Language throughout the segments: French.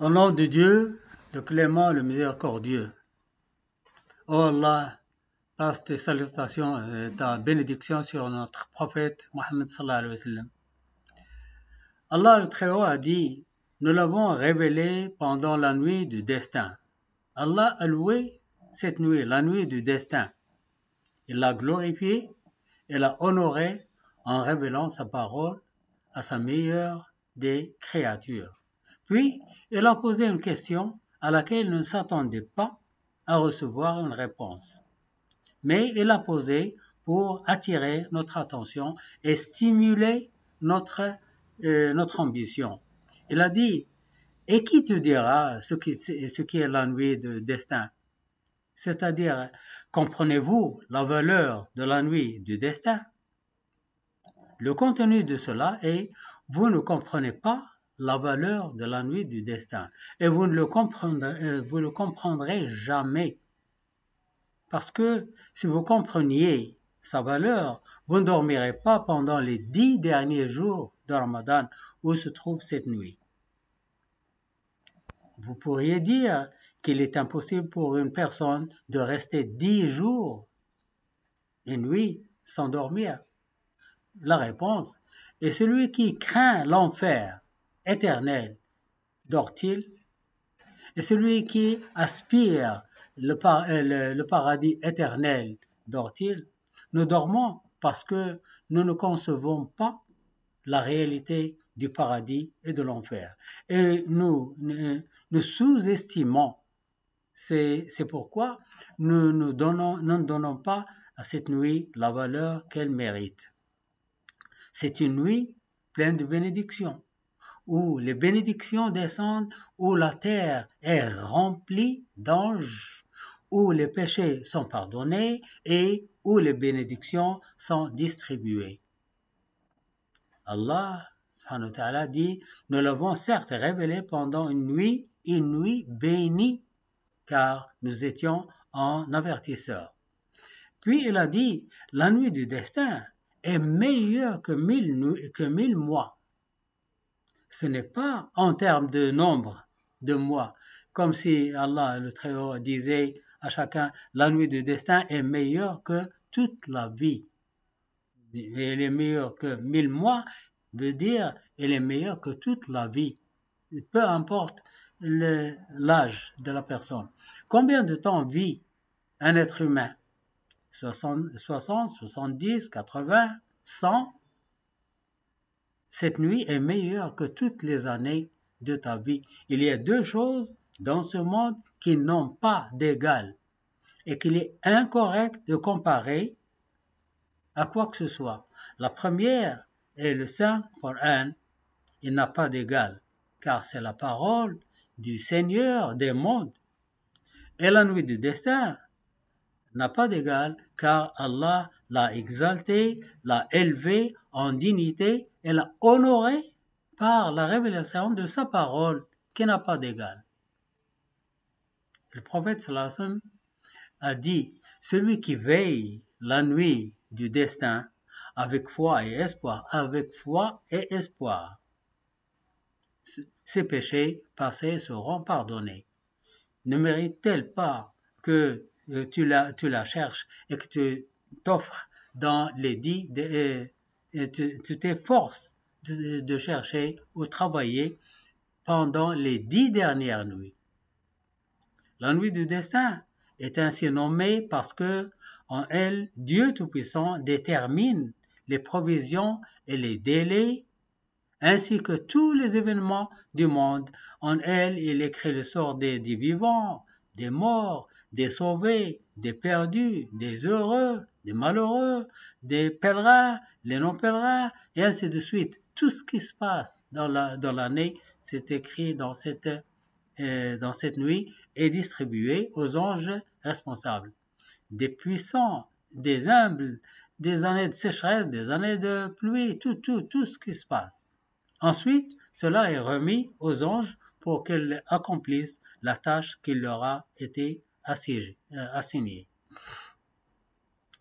Au nom de Dieu, le clément, le miséricordieux. Ô Allah, passe tes salutations et ta bénédiction sur notre prophète Mohammed sallallahu alayhi wa sallam. Allah le Très-Haut a dit, nous l'avons révélé pendant la nuit du destin. Allah a loué cette nuit, la nuit du destin. Il l'a glorifiée et l'a honorée en révélant sa parole à sa meilleure des créatures. Puis, il a posé une question à laquelle il ne s'attendait pas à recevoir une réponse. Mais il l'a posée pour attirer notre attention et stimuler notre ambition. Il a dit, et qui te dira ce qui est la nuit de destin? C'est-à-dire, comprenez-vous la valeur de la nuit du destin? Le contenu de cela est, vous ne comprenez pas la valeur de la nuit du destin et vous ne le comprendrez jamais. Parce que si vous compreniez sa valeur, vous ne dormirez pas pendant les 10 derniers jours de Ramadan où se trouve cette nuit. Vous pourriez dire qu'il est impossible pour une personne de rester 10 jours et nuit sans dormir. La réponse est celui qui craint l'enfer éternel, dort-il? Et celui qui aspire le paradis éternel, dort-il? Nous dormons parce que nous ne concevons pas la réalité du paradis et de l'enfer. Et nous sous-estimons. C'est pourquoi nous ne donnons pas à cette nuit la valeur qu'elle mérite. C'est une nuit pleine de bénédictions, où les bénédictions descendent, où la terre est remplie d'anges, où les péchés sont pardonnés et où les bénédictions sont distribuées. Allah subhanahu wa ta'ala dit, nous l'avons certes révélé pendant une nuit bénie, car nous étions en avertisseur. Puis il a dit, la nuit du destin est meilleure que 1000 mois. Ce n'est pas en termes de nombre de mois, comme si Allah le Très-Haut disait à chacun, la nuit du destin est meilleure que toute la vie. Elle est meilleure que 1000 mois, veut dire elle est meilleure que toute la vie. Peu importe l'âge de la personne. Combien de temps vit un être humain? 60, 70, 80, 100? Cette nuit est meilleure que toutes les années de ta vie. Il y a deux choses dans ce monde qui n'ont pas d'égal et qu'il est incorrect de comparer à quoi que ce soit. La première est le Saint Coran. Il n'a pas d'égal, car c'est la parole du Seigneur des mondes. Et la nuit du destin n'a pas d'égal, car Allah l'a exalté, l'a élevé en dignité et l'a honoré par la révélation de sa parole qui n'a pas d'égal. Le prophète sallallahu alayhi wa sallam a dit, celui qui veille la nuit du destin avec foi et espoir, ses péchés passés seront pardonnés. Ne mérite-t-elle pas que tu la cherches et que tu t'offres dans les 10, tu t'efforces de chercher ou travailler pendant les 10 dernières nuits. La nuit du destin est ainsi nommée parce que en elle, Dieu Tout-Puissant détermine les provisions et les délais ainsi que tous les événements du monde. En elle, il écrit le sort des vivants, des morts, des sauvés, des perdus, des heureux, des malheureux, des pèlerins, les non-pèlerins, et ainsi de suite. Tout ce qui se passe dans l'année, c'est écrit dans cette nuit et distribué aux anges responsables. Des puissants, des humbles, des années de sécheresse, des années de pluie, tout ce qui se passe. Ensuite, cela est remis aux anges pour qu'ils accomplissent la tâche qui leur a été assignée.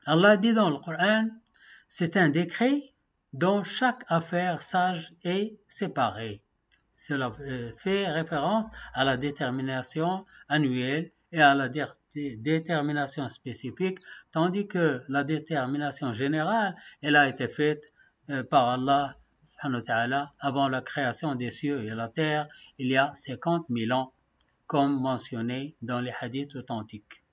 Allah dit dans le Coran, c'est un décret dont chaque affaire sage est séparée. Cela fait référence à la détermination annuelle et à la détermination spécifique, tandis que la détermination générale, elle a été faite par Allah subhanahu wa ta'ala avant la création des cieux et la terre, il y a 50 000 ans, comme mentionné dans les hadiths authentiques.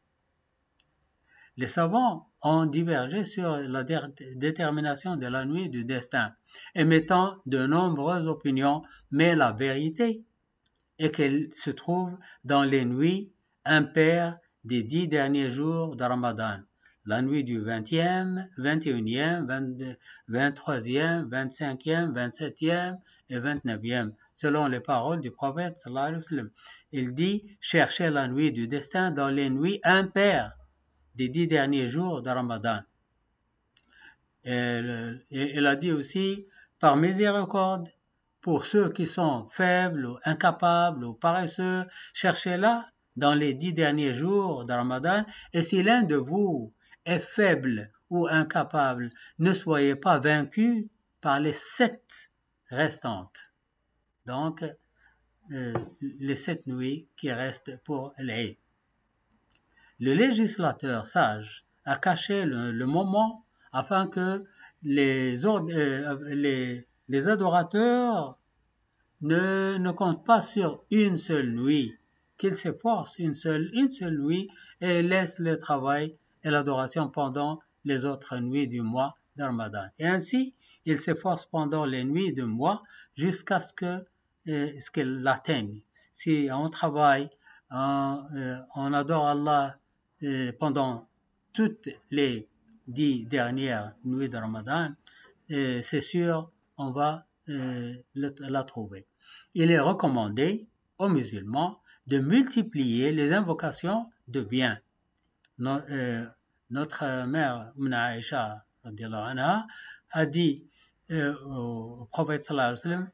Les savants ont divergé sur la détermination de la nuit du destin, émettant de nombreuses opinions, mais la vérité est qu'elle se trouve dans les nuits impaires des 10 derniers jours de Ramadan, la nuit du 20e, 21e, 23e, 25e, 27e et 29e, selon les paroles du prophète sallallahu alayhi wa sallam. Il dit « Cherchez la nuit du destin dans les nuits impaires des 10 derniers jours de Ramadan. » Et il a dit aussi « Par miséricorde, pour ceux qui sont faibles ou incapables ou paresseux, cherchez-la dans les 10 derniers jours de Ramadan. Et si l'un de vous est faible ou incapable, ne soyez pas vaincu par les 7 restantes. » Donc, les 7 nuits qui restent pour l'Eid. Le législateur sage a caché le moment afin que les adorateurs ne comptent pas sur une seule nuit, qu'ils s'efforcent une seule nuit et laissent le travail et l'adoration pendant les autres nuits du mois de Ramadan. Et ainsi, ils s'efforcent pendant les nuits du mois jusqu'à ce qu'ils l'atteignent. Si on travaille, on adore Allah pendant toutes les 10 dernières nuits de Ramadan, c'est sûr, on va la trouver. Il est recommandé aux musulmans de multiplier les invocations de bien. Notre mère, Aïcha, a dit au prophète sallallahu alayhi wa sallam,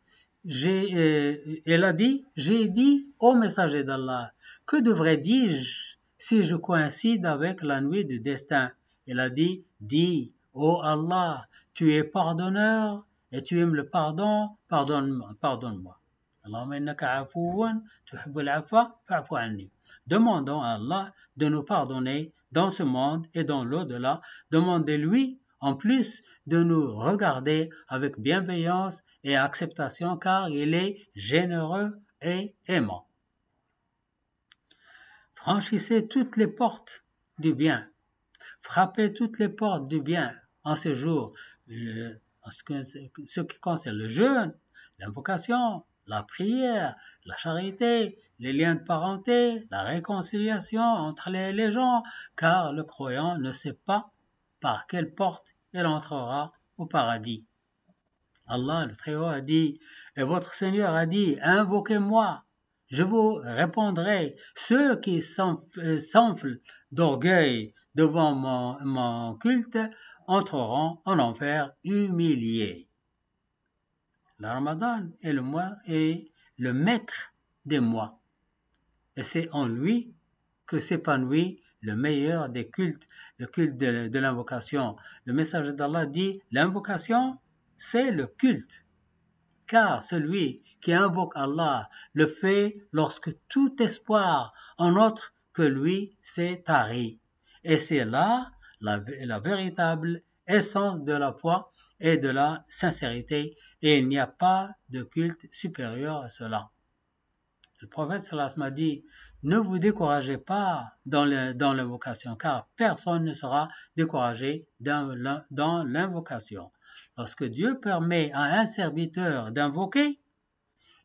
elle a dit, j'ai dit au messager d'Allah, que devrais-je si je coïncide avec la nuit du destin? Il a dit, dis, ô Allah, tu es pardonneur et tu aimes le pardon, pardonne-moi. Allahumma innaka afouun tuhibbul afwa fa'fu anni. Demandons à Allah de nous pardonner dans ce monde et dans l'au-delà. Demandez-lui en plus de nous regarder avec bienveillance et acceptation car il est généreux et aimant. Franchissez toutes les portes du bien. Frappez toutes les portes du bien en ce jour. En ce qui concerne le jeûne, l'invocation, la prière, la charité, les liens de parenté, la réconciliation entre les gens, car le croyant ne sait pas par quelle porte il entrera au paradis. Allah, le Très-Haut, a dit, et votre Seigneur a dit, invoquez-moi. Je vous répondrai, ceux qui s'enflent d'orgueil devant mon culte entreront en enfer humiliés. Le Ramadan est le maître des mois. Et c'est en lui que s'épanouit le meilleur des cultes, le culte de l'invocation. Le messager d'Allah dit, l'invocation, c'est le culte. Car celui qui invoque Allah le fait lorsque tout espoir en autre que lui s'est tari. Et c'est là la véritable essence de la foi et de la sincérité, et il n'y a pas de culte supérieur à cela. Le prophète sallallahu alayhi wa sallam a dit, ne vous découragez pas dans l'invocation, car personne ne sera découragé dans l'invocation. Lorsque Dieu permet à un serviteur d'invoquer,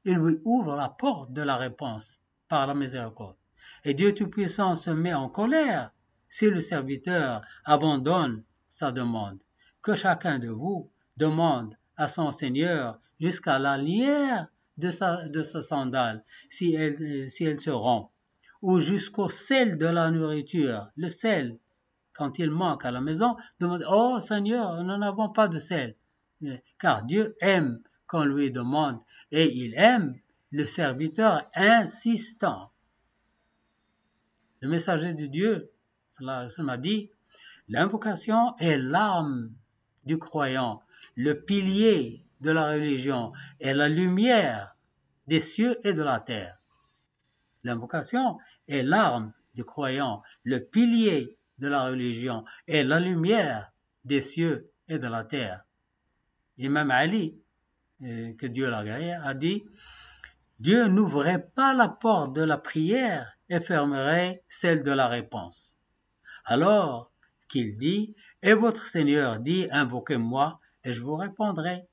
il lui ouvre la porte de la réponse par la miséricorde. Et Dieu Tout-Puissant se met en colère si le serviteur abandonne sa demande. Que chacun de vous demande à son Seigneur jusqu'à la lierre de sa sandale, si elle se rompt, ou jusqu'au sel de la nourriture. Le sel, quand il manque à la maison, demande, oh Seigneur, nous n'avons pas de sel. Car Dieu aime qu'on lui demande et il aime le serviteur insistant. Le messager de Dieu, sallallahu alayhi wa sallam, a dit, l'invocation est l'âme du croyant, le pilier de la religion et la lumière des cieux et de la terre. L'invocation est l'arme du croyant, le pilier de la religion et la lumière des cieux et de la terre. Imam Ali, que Dieu l'a agréé, a dit « Dieu n'ouvrait pas la porte de la prière et fermerait celle de la réponse. » Alors qu'il dit « Et votre Seigneur dit, invoquez-moi et je vous répondrai. »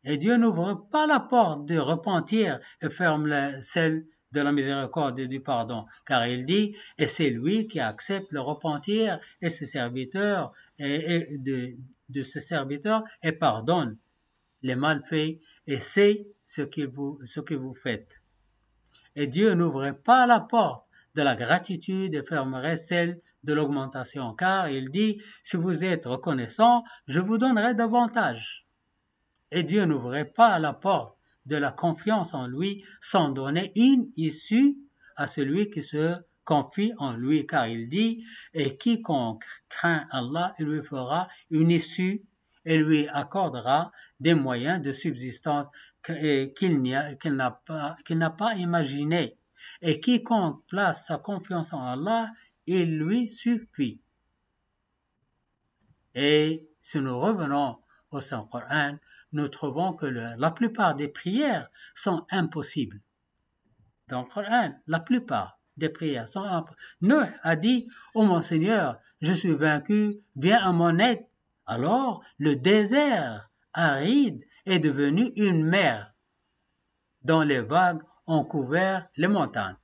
Et Dieu n'ouvre pas la porte du repentir et ferme celle de la miséricorde et du pardon, car il dit « Et c'est lui qui accepte le repentir et ses serviteurs de ses serviteurs et pardonne les malfaits et sait ce que vous faites. » Et Dieu n'ouvrait pas la porte de la gratitude et fermerait celle de l'augmentation, car il dit « Si vous êtes reconnaissant, je vous donnerai davantage. » Et Dieu n'ouvrait pas la porte de la confiance en lui sans donner une issue à celui qui se confie en lui, car il dit « Et quiconque craint Allah, il lui fera une issue et lui accordera des moyens de subsistance qu'il n'a pas imaginé. Et quiconque place sa confiance en Allah, il lui suffit. » Et si nous revenons au Saint-Coran, nous trouvons que la plupart des prières sont impossibles. Dans le Coran, la plupart des prières sont impossibles. Nuh a dit « Oh mon Seigneur, je suis vaincu, viens à mon aide. » Alors, le désert aride est devenu une mer dont les vagues ont couvert les montagnes.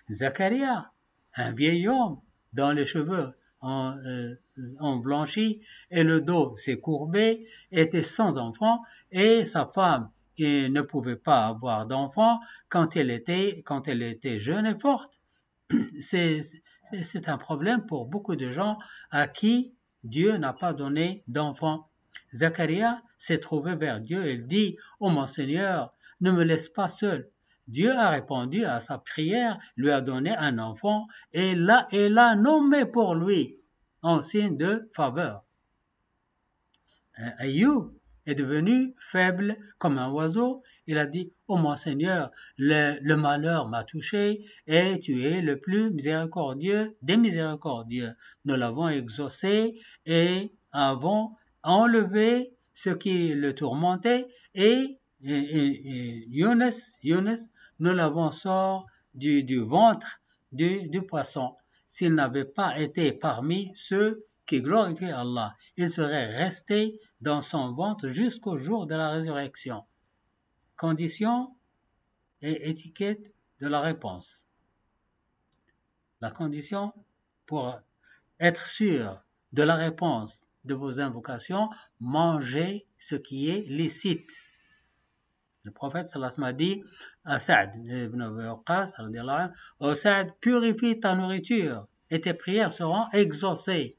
Zacharia, un vieil homme dont les cheveux ont blanchi et le dos s'est courbé, était sans enfant et sa femme ne pouvait pas avoir d'enfant quand elle était jeune et forte. C'est un problème pour beaucoup de gens à qui Dieu n'a pas donné d'enfant. Zacharia s'est trouvé vers Dieu et il dit « Oh mon Seigneur, ne me laisse pas seul. » Dieu a répondu à sa prière, lui a donné un enfant et l'a nommé pour lui en signe de faveur. Ayoub est devenu faible comme un oiseau. Il a dit « Oh mon Seigneur, le malheur m'a touché et tu es le plus miséricordieux des miséricordieux. Nous l'avons exaucé et avons enlevé ce qui le tourmentait et Younes, nous l'avons sorti du ventre du poisson. S'il n'avait pas été parmi ceux qui glorifient Allah, il serait resté dans son ventre jusqu'au jour de la résurrection. Condition et étiquette de la réponse. La condition pour être sûr de la réponse de vos invocations, mangez ce qui est licite. Le prophète sallallahu alayhi wa sallam a dit à Saad ibn Abi Waqqas, ô Saad, purifie ta nourriture et tes prières seront exaucées.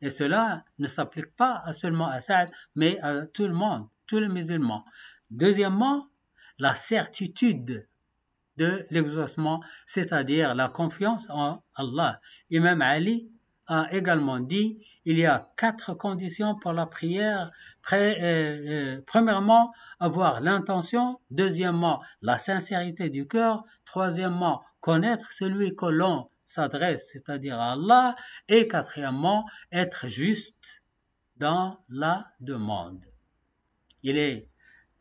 Et cela ne s'applique pas seulement à Saad, mais à tout le monde, tous les musulmans. Deuxièmement, la certitude de l'exaucement, c'est-à-dire la confiance en Allah. Imam Ali a également dit il y a 4 conditions pour la prière. Premièrement, avoir l'intention. Deuxièmement, la sincérité du cœur. Troisièmement, connaître celui que l'on s'adresse, c'est-à-dire à Allah. Et quatrièmement, être juste dans la demande. Il est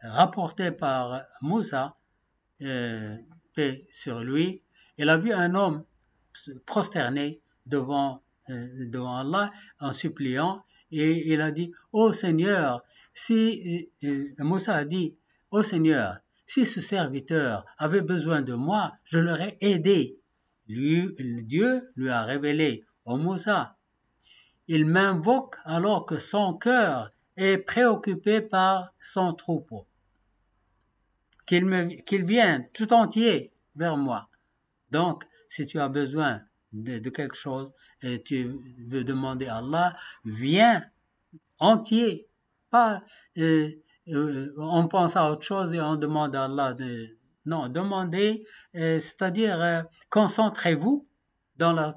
rapporté par Moussa, paix sur lui, il a vu un homme prosterné devant Allah en suppliant et il a dit « Ô Seigneur, Moussa a dit « Ô Seigneur, si ce serviteur avait besoin de moi, je l'aurais aidé. » Dieu lui a révélé « Ô Moussa, il m'invoque alors que son cœur est préoccupé par son troupeau. Qu'il vienne tout entier vers moi. » Donc, si tu as besoin de quelque chose et tu veux demander à Allah, viens entier. Pas on pense à autre chose et on demande à Allah non, demandez, c'est-à-dire concentrez-vous dans la